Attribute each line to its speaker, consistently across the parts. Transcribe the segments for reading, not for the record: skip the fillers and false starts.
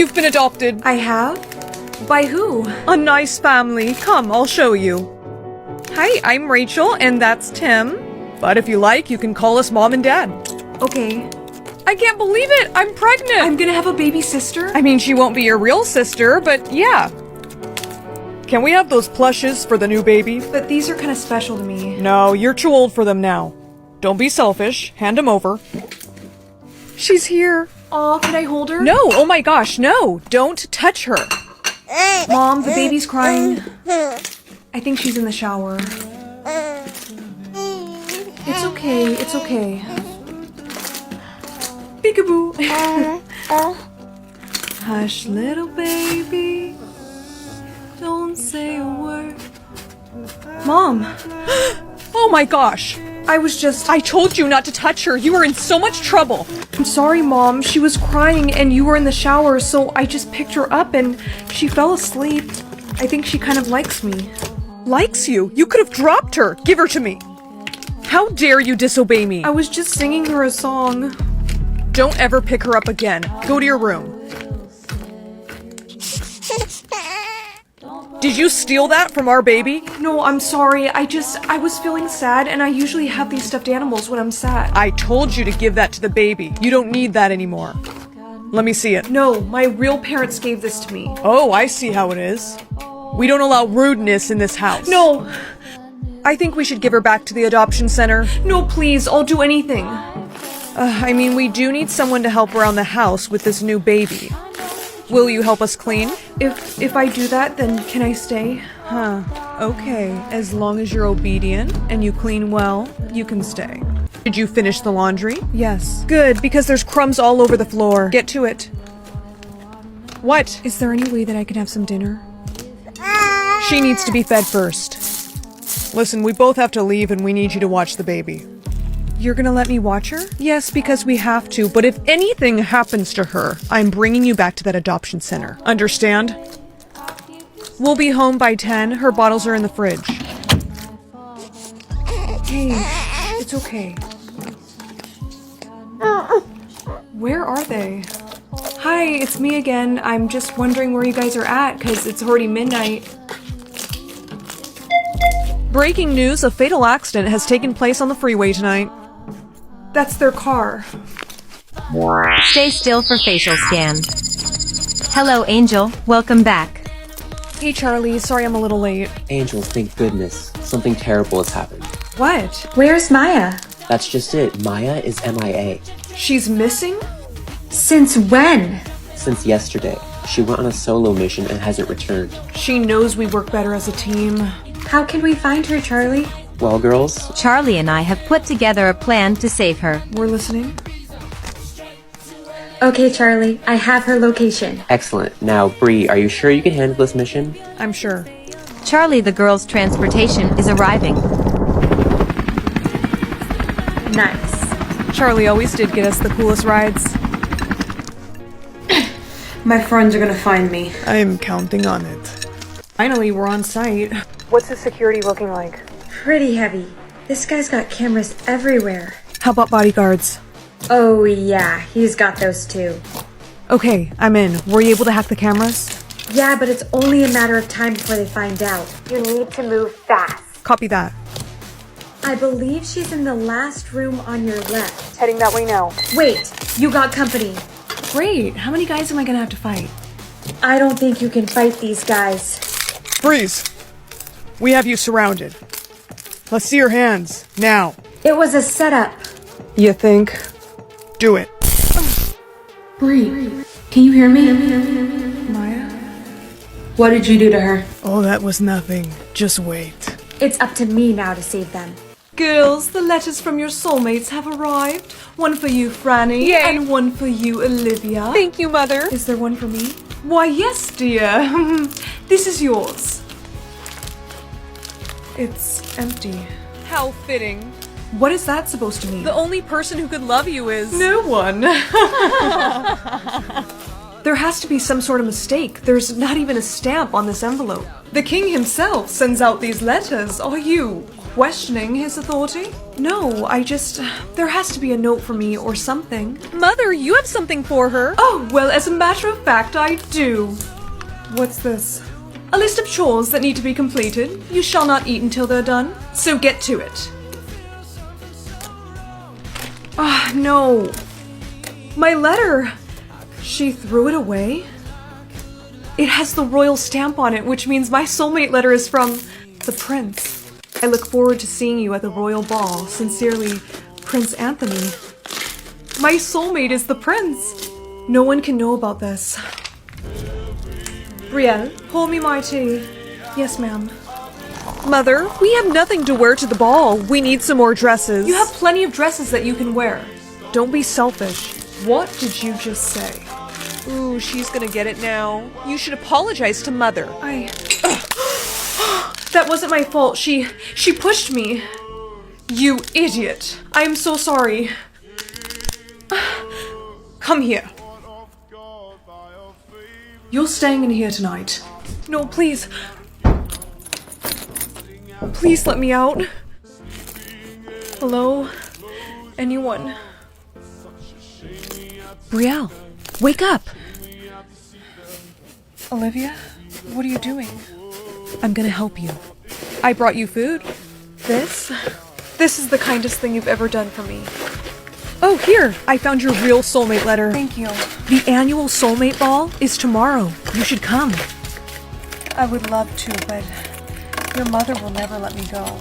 Speaker 1: You've been adopted.
Speaker 2: I have? By who?
Speaker 1: A nice family. Come, I'll show you. Hi, I'm Rachel, and that's Tim. But if you like, you can call us Mom and Dad.
Speaker 2: Okay.
Speaker 1: I can't believe it! I'm pregnant!
Speaker 2: I'm gonna have a baby sister?
Speaker 1: I mean, she won't be your real sister, but yeah. Can we have those plushes for the new baby?
Speaker 2: But these are kind of special to me.
Speaker 1: No, you're too old for them now. Don't be selfish. Hand them over. She's here.
Speaker 2: Aw, can I hold her?
Speaker 1: No, oh my gosh, no. Don't touch her.
Speaker 2: Mom, the baby's crying. I think she's in the shower. It's okay, it's okay. Peekaboo. Hush, little baby. Don't say a word. Mom.
Speaker 1: Oh my gosh.
Speaker 2: I
Speaker 1: told you not to touch her. You were in so much trouble.
Speaker 2: I'm sorry, Mom. She was crying and you were in the shower, so I just picked her up and she fell asleep. I think she kind of likes me.
Speaker 1: Likes you? You could have dropped her. Give her to me. How dare you disobey me?
Speaker 2: I was just singing her a song.
Speaker 1: Don't ever pick her up again. Go to your room. Did you steal that from our baby?
Speaker 2: No, I'm sorry. I was feeling sad and I usually have these stuffed animals when I'm sad.
Speaker 1: I told you to give that to the baby. You don't need that anymore. Let me see it.
Speaker 2: No, my real parents gave this to me.
Speaker 1: Oh, I see how it is. We don't allow rudeness in this house.
Speaker 2: No!
Speaker 1: I think we should give her back to the adoption center.
Speaker 2: No, please, I'll do anything.
Speaker 1: I mean, we do need someone to help around the house with this new baby. Will you help us clean?
Speaker 2: If I do that, then can I stay?
Speaker 1: Huh. Okay. As long as you're obedient and you clean well, you can stay. Did you finish the laundry?
Speaker 2: Yes.
Speaker 1: Good, because there's crumbs all over the floor. Get to it. What?
Speaker 2: Is there any way that I can have some dinner?
Speaker 1: She needs to be fed first. Listen, we both have to leave and we need you to watch the baby.
Speaker 2: You're gonna let me watch her?
Speaker 1: Yes, because we have to, but if anything happens to her, I'm bringing you back to that adoption center. Understand? We'll be home by 10. Her bottles are in the fridge.
Speaker 2: Hey, it's okay. Where are they? Hi, it's me again. I'm just wondering where you guys are at, because it's already midnight.
Speaker 1: Breaking news, a fatal accident has taken place on the freeway tonight.
Speaker 2: That's their car.
Speaker 3: Stay still for facial scan. Hello, Angel. Welcome back.
Speaker 1: Hey, Charlie. Sorry I'm a little late.
Speaker 4: Angel, thank goodness. Something terrible has happened.
Speaker 2: What?
Speaker 3: Where's Maya?
Speaker 4: That's just it. Maya is MIA.
Speaker 2: She's missing?
Speaker 3: Since when?
Speaker 4: Since yesterday. She went on a solo mission and hasn't returned.
Speaker 2: She knows we work better as a team.
Speaker 3: How can we find her, Charlie?
Speaker 4: Well, girls,
Speaker 3: Charlie and I have put together a plan to save her.
Speaker 2: We're listening.
Speaker 3: Okay, Charlie. I have her location.
Speaker 4: excellent. Now, Bree, are you sure you can handle this mission?
Speaker 1: I'm sure.
Speaker 3: Charlie, the girl's transportation is arriving. Nice.
Speaker 1: Charlie always did get us the coolest rides.
Speaker 2: My friends are gonna find me.
Speaker 1: I'm counting on it.
Speaker 2: Finally, we're on site.
Speaker 1: What's the security looking like?
Speaker 3: Pretty heavy. This guy's got cameras everywhere.
Speaker 1: How about bodyguards?
Speaker 3: Oh, yeah. He's got those too.
Speaker 1: Okay, I'm in. Were you able to hack the cameras?
Speaker 3: Yeah, but it's only a matter of time before they find out. You need to move fast.
Speaker 1: Copy that.
Speaker 3: I believe she's in the last room on your left.
Speaker 1: Heading that way now.
Speaker 3: Wait, you got company.
Speaker 2: Great. How many guys am I gonna have to fight?
Speaker 3: I don't think you can fight these guys.
Speaker 1: Freeze! We have you surrounded. Let's see your hands, now.
Speaker 3: It was a setup.
Speaker 1: You think? Do it.
Speaker 5: Bree, can you hear me?
Speaker 2: Maya?
Speaker 5: What did you do to her?
Speaker 1: Oh, that was nothing. Just wait.
Speaker 3: It's up to me now to save them.
Speaker 2: Girls, the letters from your soulmates have arrived. One for you, Franny,
Speaker 1: Yay.
Speaker 2: and one for you, Olivia.
Speaker 1: Thank you, Mother.
Speaker 2: Is there one for me? Why, yes, dear. This is yours. It's empty.
Speaker 1: How fitting.
Speaker 2: What is that supposed to mean?
Speaker 1: The only person who could love you is...
Speaker 2: No one. There has to be some sort of mistake. There's not even a stamp on this envelope. The king himself sends out these letters. Are you questioning his authority? No, there has to be a note for me or something.
Speaker 1: Mother, you have something for her.
Speaker 2: Oh, well, as a matter of fact, I do. What's this? A list of chores that need to be completed. You shall not eat until they're done. So get to it. Ah, no. My letter. She threw it away? It has the royal stamp on it, which means my soulmate letter is from the prince. I look forward to seeing you at the royal ball. Sincerely, Prince Anthony. My soulmate is the prince. No one can know about this. Brielle, pour me my tea. Yes, ma'am.
Speaker 1: Mother, we have nothing to wear to the ball. We need some more dresses.
Speaker 2: You have plenty of dresses that you can wear.
Speaker 1: Don't be selfish.
Speaker 2: What did you just say?
Speaker 1: Ooh, she's gonna get it now. You should apologize to Mother.
Speaker 2: That wasn't my fault. She pushed me. You idiot. I am so sorry. Come here. You're staying in here tonight. No, please. Please let me out. Hello? Anyone?
Speaker 1: Brielle, wake up.
Speaker 2: Olivia? What are you doing?
Speaker 1: I'm gonna help you. I brought you food.
Speaker 2: This? This is the kindest thing you've ever done for me.
Speaker 1: Oh, here! I found your real soulmate letter.
Speaker 2: Thank you.
Speaker 1: The annual soulmate ball is tomorrow. You should come.
Speaker 2: I would love to, but your mother will never let me go.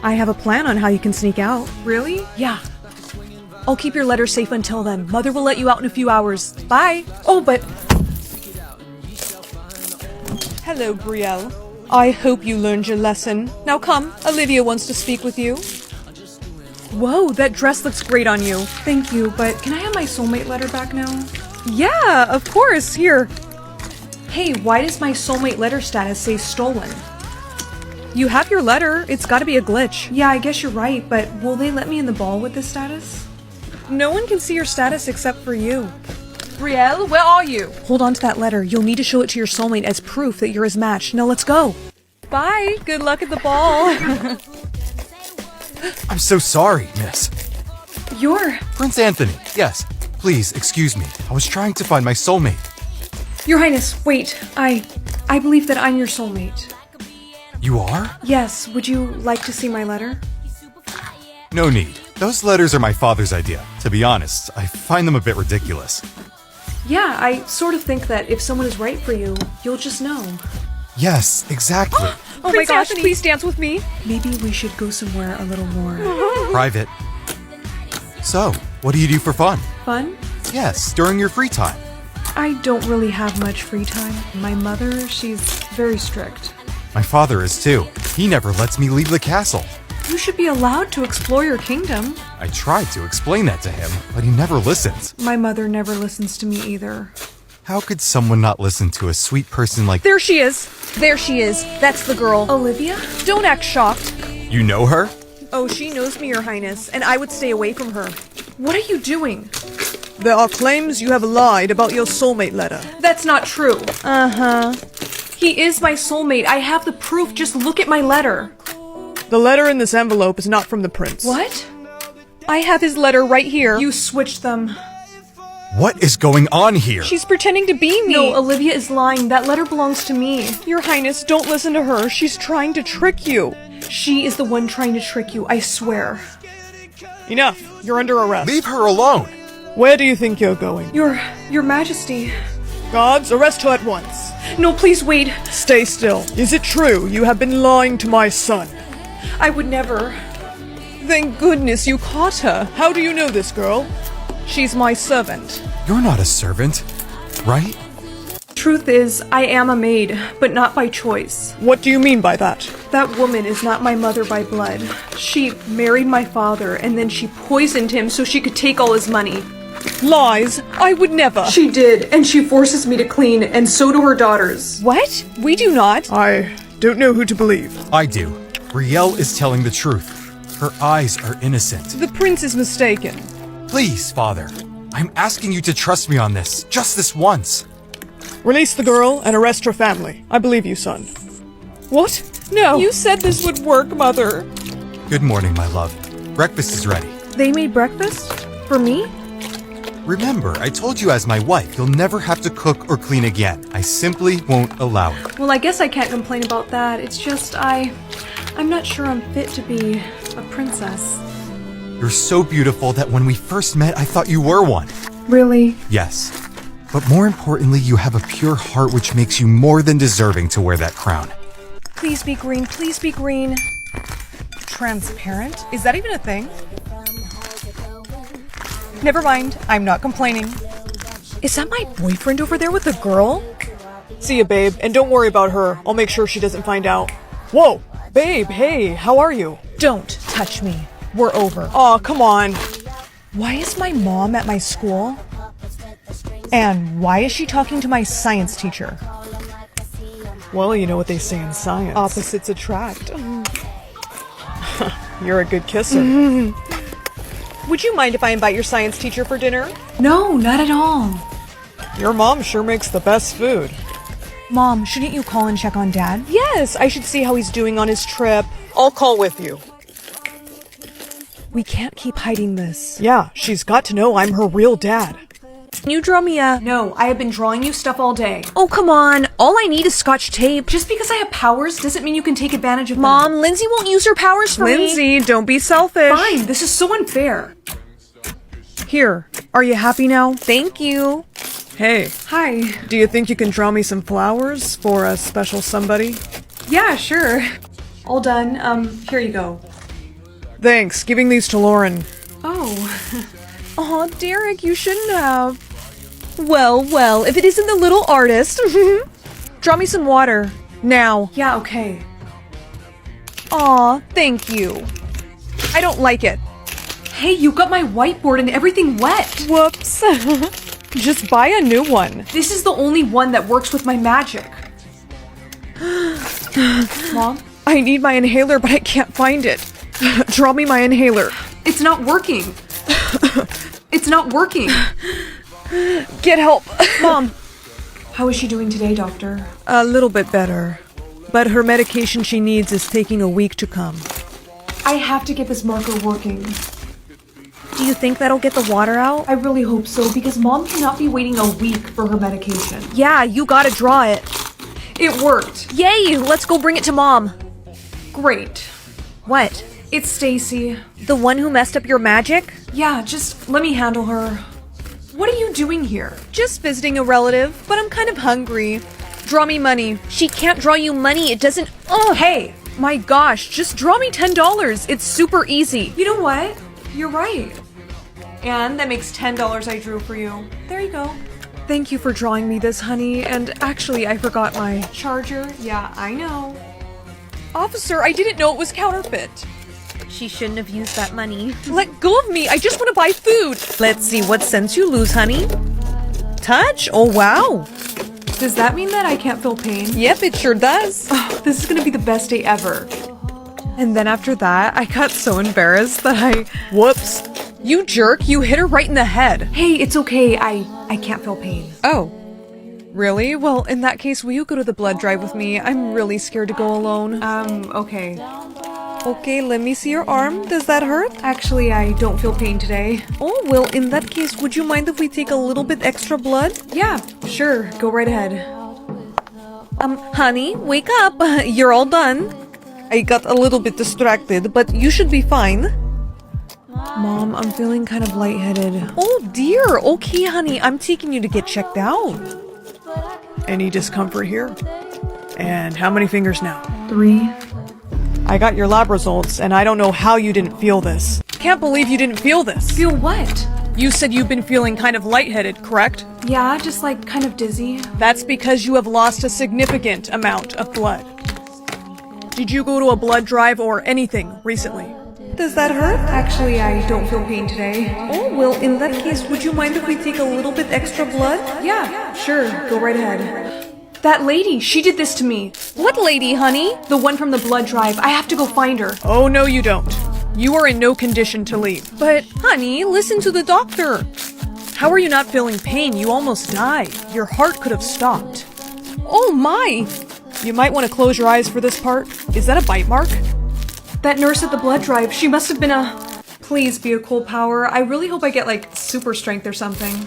Speaker 1: I have a plan on how you can sneak out.
Speaker 2: Really?
Speaker 1: Yeah. I'll keep your letter safe until then. Mother will let you out in a few hours. Bye!
Speaker 2: Oh, but
Speaker 1: Hello, Brielle. I hope you learned your lesson. Now come, Olivia wants to speak with you. Whoa, that dress looks great on you.
Speaker 2: thank you, but can I have my soulmate letter back now?
Speaker 1: Yeah, of course. Here.
Speaker 2: Hey, why does my soulmate letter status say stolen?
Speaker 1: You have your letter. It's gotta be a glitch.
Speaker 2: Yeah, I guess you're right, but will they let me in the ball with this status?
Speaker 1: No one can see your status except for you.
Speaker 2: Brielle, where are you?
Speaker 1: Hold on to that letter. You'll need to show it to your soulmate as proof that you're his match. Now let's go. Bye. Good luck at the ball.
Speaker 6: I'm so sorry, miss.
Speaker 2: You're
Speaker 6: Prince Anthony, yes. Please, excuse me. I was trying to find my soulmate.
Speaker 2: Your Highness, wait. I believe that I'm your soulmate.
Speaker 6: You are?
Speaker 2: Yes, would you like to see my letter?
Speaker 6: No need. Those letters are my father's idea. To be honest, I find them a bit ridiculous.
Speaker 2: Yeah, I sort of think that if someone is right for you, you'll just know.
Speaker 6: Yes, exactly.
Speaker 1: Oh my gosh, please dance with me.
Speaker 2: Maybe we should go somewhere a little more
Speaker 6: Private. So, what do you do for fun?
Speaker 2: fun.
Speaker 6: Yes, during your free time.
Speaker 2: I don't really have much free time. My mother, she's very strict.
Speaker 6: My father is too. He never lets me leave the castle.
Speaker 2: You should be allowed to explore your kingdom.
Speaker 6: I tried to explain that to him, but he never listens.
Speaker 2: My mother never listens to me either.
Speaker 6: How could someone not listen to a sweet person like...
Speaker 1: There she is. There she is. That's the girl.
Speaker 2: Olivia?
Speaker 1: Don't act shocked.
Speaker 6: You know her?
Speaker 1: Oh, she knows me, Your Highness, and I would stay away from her.
Speaker 2: What are you doing?
Speaker 1: There are claims you have lied about your soulmate letter.
Speaker 2: That's not true. He is my soulmate. I have the proof. Just look at my letter.
Speaker 1: The letter in this envelope is not from the prince.
Speaker 2: What?
Speaker 1: I have his letter right here.
Speaker 2: You switched them.
Speaker 6: What is going on here?
Speaker 1: She's pretending to be me.
Speaker 2: No, Olivia is lying. That letter belongs to me.
Speaker 1: Your Highness, don't listen to her. She's trying to trick you.
Speaker 2: She is the one trying to trick you, I swear.
Speaker 1: Enough. You're under arrest.
Speaker 6: Leave her alone!
Speaker 1: Where do you think you're going?
Speaker 2: Your Majesty.
Speaker 1: Guards, arrest her at once.
Speaker 2: No, please wait.
Speaker 1: Stay still. Is it true you have been lying to my son?
Speaker 2: I would never.
Speaker 1: Thank goodness you caught her. How do you know this girl? She's my servant.
Speaker 6: You're not a servant, right?
Speaker 2: Truth is, I am a maid, but not by choice.
Speaker 1: What do you mean by that?
Speaker 2: That woman is not my mother by blood. She married my father, and then she poisoned him so she could take all his money.
Speaker 1: Lies. I would never.
Speaker 2: She did, and she forces me to clean, and so do her daughters.
Speaker 1: What? We do not. I don't know who to believe.
Speaker 6: I do. Brielle is telling the truth. Her eyes are innocent.
Speaker 1: The prince is mistaken.
Speaker 6: Please, father. I'm asking you to trust me on this, just this once.
Speaker 1: Release the girl and arrest her family. I believe you, son. What? No. You said this would work, Mother.
Speaker 6: Good morning, my love. Breakfast is ready.
Speaker 2: They made breakfast? For me?
Speaker 6: Remember, I told you as my wife, you'll never have to cook or clean again. I simply won't allow it.
Speaker 2: Well, I guess I can't complain about that. It's just I'm not sure I'm fit to be a princess.
Speaker 6: You're so beautiful that when we first met, I thought you were one.
Speaker 2: Really?
Speaker 6: Yes. But more importantly, you have a pure heart which makes you more than deserving to wear that crown.
Speaker 1: Please be green. Please be green. Transparent? Is that even a thing? Never mind. I'm not complaining. Is that my boyfriend over there with the girl? See ya, babe. And don't worry about her. I'll make sure she doesn't find out. Whoa! Babe, hey, how are you? Don't touch me. We're over. Aw, come on. Why is my mom at my school? And why is she talking to my science teacher? Well, you know what they say in science. Opposites attract. You're a good kisser. Would you mind if I invite your science teacher for dinner?
Speaker 2: No, not at all.
Speaker 1: Your mom sure makes the best food. Mom, shouldn't you call and check on Dad? Yes, I should see how he's doing on his trip. I'll call with you. We can't keep hiding this. Yeah, she's got to know I'm her real dad. Can you draw me a...
Speaker 2: No, I have been drawing you stuff all day.
Speaker 1: Oh, come on. All I need is Scotch tape.
Speaker 2: Just because I have powers doesn't mean you can take advantage of them.
Speaker 1: Mom, Lindsay won't use her powers for me. Lindsay, don't be selfish.
Speaker 2: Fine, this is so unfair.
Speaker 1: Here, are you happy now? Thank you. Hey,
Speaker 2: Hi.
Speaker 1: do you think you can draw me some flowers for a special somebody?
Speaker 2: Yeah, sure. All done. Here you go.
Speaker 1: Thanks, giving these to Lauren.
Speaker 2: Oh.
Speaker 1: Aw, Derek, you shouldn't have. Well, if it isn't the little artist. Draw me some water. Now.
Speaker 2: Yeah, okay.
Speaker 1: Aw, thank you. I don't like it.
Speaker 2: Hey, you got my whiteboard and everything wet.
Speaker 1: Whoops. Just buy a new one.
Speaker 2: This is the only one that works with my magic. Mom?
Speaker 1: I need my inhaler, but I can't find it. Draw me my inhaler.
Speaker 2: It's not working. It's not working.
Speaker 1: Get help. Mom.
Speaker 2: How is she doing today, doctor?
Speaker 1: A little bit better. But her medication she needs is taking a week to come.
Speaker 2: I have to get this marker working.
Speaker 1: Do you think that'll get the water out?
Speaker 2: I really hope so, because Mom cannot be waiting a week for her medication.
Speaker 1: Yeah, you gotta draw it.
Speaker 2: It worked.
Speaker 1: Yay! Let's go bring it to Mom.
Speaker 2: Great.
Speaker 1: What?
Speaker 2: It's Stacy.
Speaker 1: The one who messed up your magic?
Speaker 2: Yeah, just let me handle her. What are you doing here?
Speaker 1: Just visiting a relative, but I'm kind of hungry. Draw me money. She can't draw you money. It doesn't... Oh,
Speaker 2: Hey,
Speaker 1: my gosh. Just draw me $10. It's super easy.
Speaker 2: you know what? You're right. And that makes $10 I drew for you. There you go.
Speaker 1: Thank you for drawing me this, honey. And actually, I forgot my...
Speaker 2: Charger? Yeah, I know.
Speaker 1: Officer, I didn't know it was counterfeit.
Speaker 3: She shouldn't have used that money.
Speaker 1: Let go of me. I just want to buy food. Let's see what sense you lose, honey. Touch? Oh, wow.
Speaker 2: Does that mean that I can't feel pain?
Speaker 1: Yep, it sure does.
Speaker 2: Oh, this is gonna be the best day ever.
Speaker 1: And then after that, I got so embarrassed that I... Whoops. You jerk. You hit her right in the head.
Speaker 2: Hey, it's okay. I can't feel pain.
Speaker 1: Oh. Really? Well, in that case, will you go to the blood drive with me? I'm really scared to go alone.
Speaker 2: Okay.
Speaker 1: Okay, let me see your arm. Does that hurt?
Speaker 2: Actually, I don't feel pain today.
Speaker 1: Oh, well, in that case, would you mind if we take a little bit extra blood?
Speaker 2: Yeah, sure. Go right ahead.
Speaker 1: Honey, wake up. You're all done. I got a little bit distracted, but you should be fine. Mom, I'm feeling kind of lightheaded. Oh, dear. Okay, honey, I'm taking you to get checked out. Any discomfort here? And how many fingers now?
Speaker 2: 3.
Speaker 1: I got your lab results, and I don't know how you didn't feel this. Can't believe you didn't feel this.
Speaker 2: Feel what?
Speaker 1: You said you've been feeling kind of lightheaded, correct?
Speaker 2: Yeah, just like kind of dizzy.
Speaker 1: That's because you have lost a significant amount of blood. Did you go to a blood drive or anything recently? Does that hurt?
Speaker 2: Actually, I don't feel pain today.
Speaker 1: Oh, well, in that case, would you mind if we take a little bit extra blood?
Speaker 2: Yeah, sure. Go right ahead. That lady, she did this to me.
Speaker 1: What lady, honey?
Speaker 2: The one from the blood drive. I have to go find her.
Speaker 1: Oh, no, you don't. You are in no condition to leave. But, honey, listen to the doctor. How are you not feeling pain? You almost died. Your heart could have stopped. Oh my! You might want to close your eyes for this part. Is that a bite mark?
Speaker 2: That nurse at the blood drive, she must have been a... Please be a cool power. I really hope I get, like, super strength or something.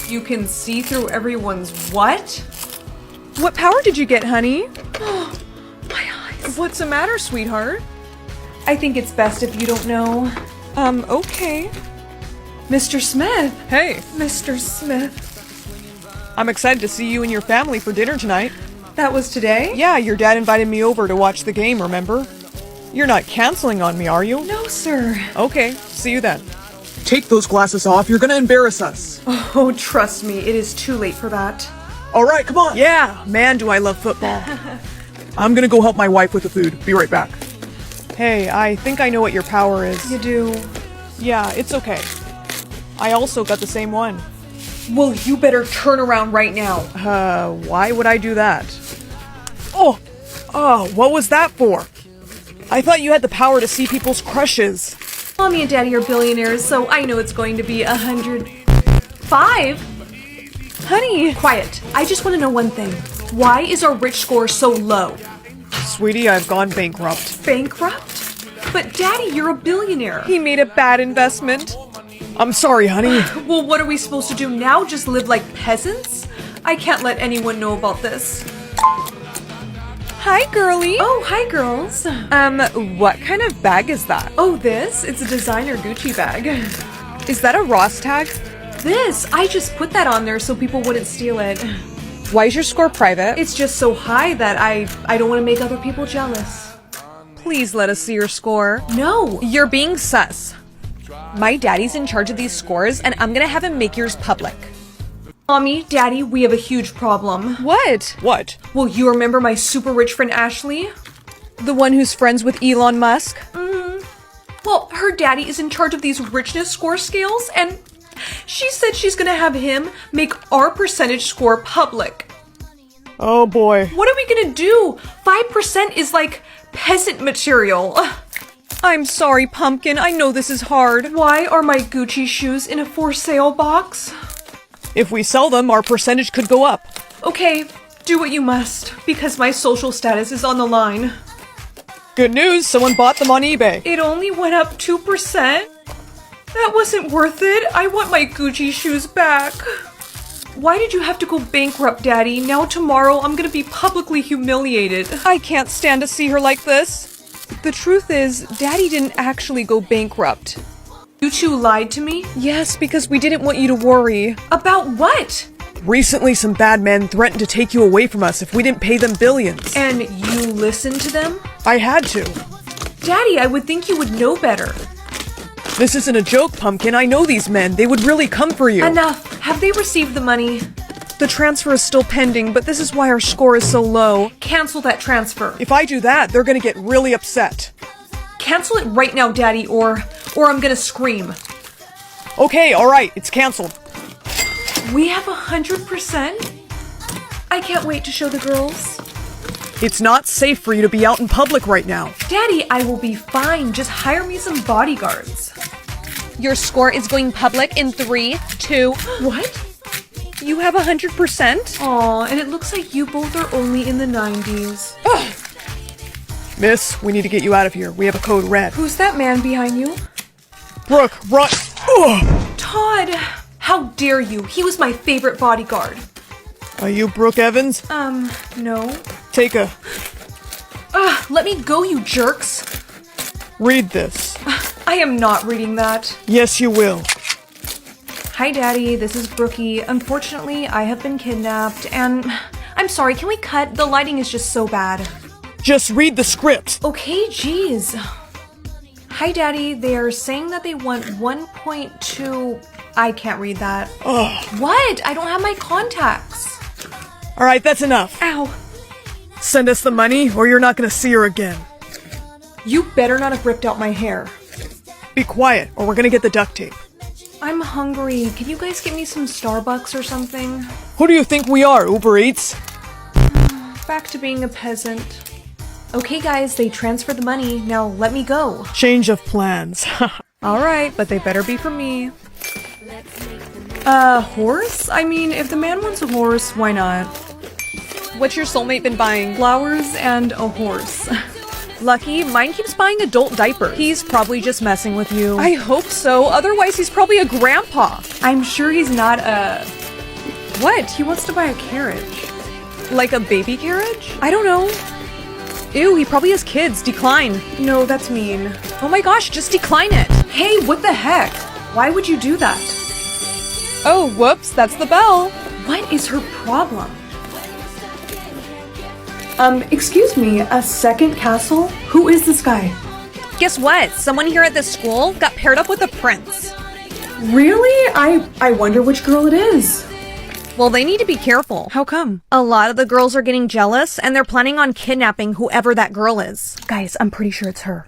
Speaker 2: You can see through everyone's what?
Speaker 1: What power did you get, honey?
Speaker 2: My eyes.
Speaker 1: What's the matter, sweetheart?
Speaker 2: I think it's best if you don't know.
Speaker 1: Okay.
Speaker 2: Mr. Smith.
Speaker 1: Hey,
Speaker 2: Mr. Smith.
Speaker 1: I'm excited to see you and your family for dinner tonight.
Speaker 2: That was today?
Speaker 1: Yeah, your dad invited me over to watch the game, remember? You're not canceling on me, are you?
Speaker 2: No, sir.
Speaker 1: Okay, see you then.
Speaker 7: Take those glasses off, you're gonna embarrass us.
Speaker 2: Oh, trust me, it is too late for that.
Speaker 7: Alright, come on.
Speaker 1: Yeah, man, do I love football.
Speaker 7: I'm gonna go help my wife with the food. Be right back.
Speaker 1: Hey, I think I know what your power is.
Speaker 2: You do.
Speaker 1: Yeah, it's okay. I also got the same one.
Speaker 2: Well, you better turn around right now.
Speaker 1: Why would I do that? Oh, what was that for? I thought you had the power to see people's crushes.
Speaker 2: Mommy and Daddy are billionaires, so I know it's going to be 105.
Speaker 1: Honey!
Speaker 2: Quiet. I just want to know one thing. Why is our rich score so low?
Speaker 1: Sweetie, I've gone bankrupt.
Speaker 2: Bankrupt? But Daddy, you're a billionaire.
Speaker 1: He made a bad investment. I'm sorry, honey.
Speaker 2: Well, what are we supposed to do now? Just live like peasants? I can't let anyone know about this.
Speaker 1: Hi, girlie.
Speaker 2: Oh, hi, girls.
Speaker 1: What kind of bag is that?
Speaker 2: Oh, this? It's a designer Gucci bag.
Speaker 1: Is that a Ross tag?
Speaker 2: This? I just put that on there so people wouldn't steal it.
Speaker 1: Why is your score private?
Speaker 2: It's just so high that I don't want to make other people jealous.
Speaker 1: Please let us see your score.
Speaker 2: No.
Speaker 1: You're being sus. My daddy's in charge of these scores, and I'm gonna have him make yours public.
Speaker 2: Mommy, Daddy, we have a huge problem.
Speaker 1: What? What?
Speaker 2: Well, you remember my super rich friend Ashley?
Speaker 1: The one who's friends with Elon Musk?
Speaker 2: Well, her daddy is in charge of these richness score scales, and she said she's gonna have him make our percentage score public.
Speaker 1: Oh boy.
Speaker 2: What are we gonna do? 5% is like peasant material.
Speaker 1: I'm sorry, Pumpkin. I know this is hard.
Speaker 2: Why are my Gucci shoes in a for sale box?
Speaker 1: If we sell them, our percentage could go up.
Speaker 2: Okay, do what you must, because my social status is on the line.
Speaker 1: Good news, someone bought them on eBay.
Speaker 2: It only went up 2%? That wasn't worth it. I want my Gucci shoes back. Why did you have to go bankrupt, Daddy? Now tomorrow I'm gonna be publicly humiliated.
Speaker 1: I can't stand to see her like this. The truth is, Daddy didn't actually go bankrupt.
Speaker 2: You two lied to me?
Speaker 1: Yes, because we didn't want you to worry.
Speaker 2: About what?
Speaker 1: Recently, some bad men threatened to take you away from us if we didn't pay them billions.
Speaker 2: And you listened to them?
Speaker 1: I had to.
Speaker 2: Daddy, I would think you would know better.
Speaker 1: This isn't a joke, Pumpkin. I know these men. They would really come for you.
Speaker 2: Enough. Have they received the money?
Speaker 1: The transfer is still pending, but this is why our score is so low.
Speaker 2: Cancel that transfer.
Speaker 1: If I do that, they're gonna get really upset.
Speaker 2: Cancel it right now, Daddy, or I'm gonna scream.
Speaker 1: Okay, alright, it's canceled.
Speaker 2: We have 100%? I can't wait to show the girls.
Speaker 1: It's not safe for you to be out in public right now.
Speaker 2: Daddy, I will be fine. Just hire me some bodyguards.
Speaker 1: Your score is going public in 3, 2...
Speaker 2: What?
Speaker 1: You have 100%?
Speaker 2: Aw, and it looks like you both are only in the 90s.
Speaker 1: Miss, we need to get you out of here. We have a code red.
Speaker 2: Who's that man behind you?
Speaker 1: Brooke, run! Ugh.
Speaker 2: Todd! How dare you? He was my favorite bodyguard.
Speaker 1: Are you Brooke Evans?
Speaker 2: No.
Speaker 1: Take a...
Speaker 2: Let me go, you jerks!
Speaker 1: Read this.
Speaker 2: I am not reading that.
Speaker 1: Yes, you will.
Speaker 2: Hi, Daddy. This is Brookie. Unfortunately, I have been kidnapped, and I'm sorry, can we cut? The lighting is just so bad.
Speaker 1: Just read the script.
Speaker 2: Okay, jeez. Hi, Daddy. They are saying that they want 1.2... I can't read that. What? I don't have my contacts.
Speaker 1: Alright, that's enough.
Speaker 2: Ow.
Speaker 1: Send us the money, or you're not gonna see her again.
Speaker 2: You better not have ripped out my hair.
Speaker 1: Be quiet, or we're gonna get the duct tape.
Speaker 2: I'm hungry. Can you guys get me some Starbucks or something?
Speaker 1: Who do you think we are, Uber Eats?
Speaker 2: Back to being a peasant. Okay, guys, they transferred the money. Now let me go.
Speaker 1: Change of plans. Alright, but they better be for me.
Speaker 2: A horse? I mean, if the man wants a horse, why not?
Speaker 1: What's your soulmate been buying?
Speaker 2: Flowers and a horse.
Speaker 1: Lucky, mine keeps buying adult diapers. He's probably just messing with you.
Speaker 2: I
Speaker 1: I hope so, otherwise he's probably a grandpa.
Speaker 2: I'm sure he's not a...
Speaker 1: What?
Speaker 2: He wants to buy a carriage.
Speaker 1: Like a baby carriage? I don't know. Ew, he probably has kids. Decline.
Speaker 2: No, that's mean.
Speaker 1: Oh my gosh, just decline it.
Speaker 2: Hey, what the heck? Why would you do that?
Speaker 1: Oh, whoops, that's the bell.
Speaker 2: What is her problem? Excuse me, a second castle? Who is this guy?
Speaker 1: Guess what? Someone here at this school got paired up with a prince.
Speaker 2: Really? I wonder which girl it is.
Speaker 1: Well, they need to be careful.
Speaker 2: How come?
Speaker 1: A lot of the girls are getting jealous and they're planning on kidnapping whoever that girl is.
Speaker 2: Guys, I'm pretty sure it's her.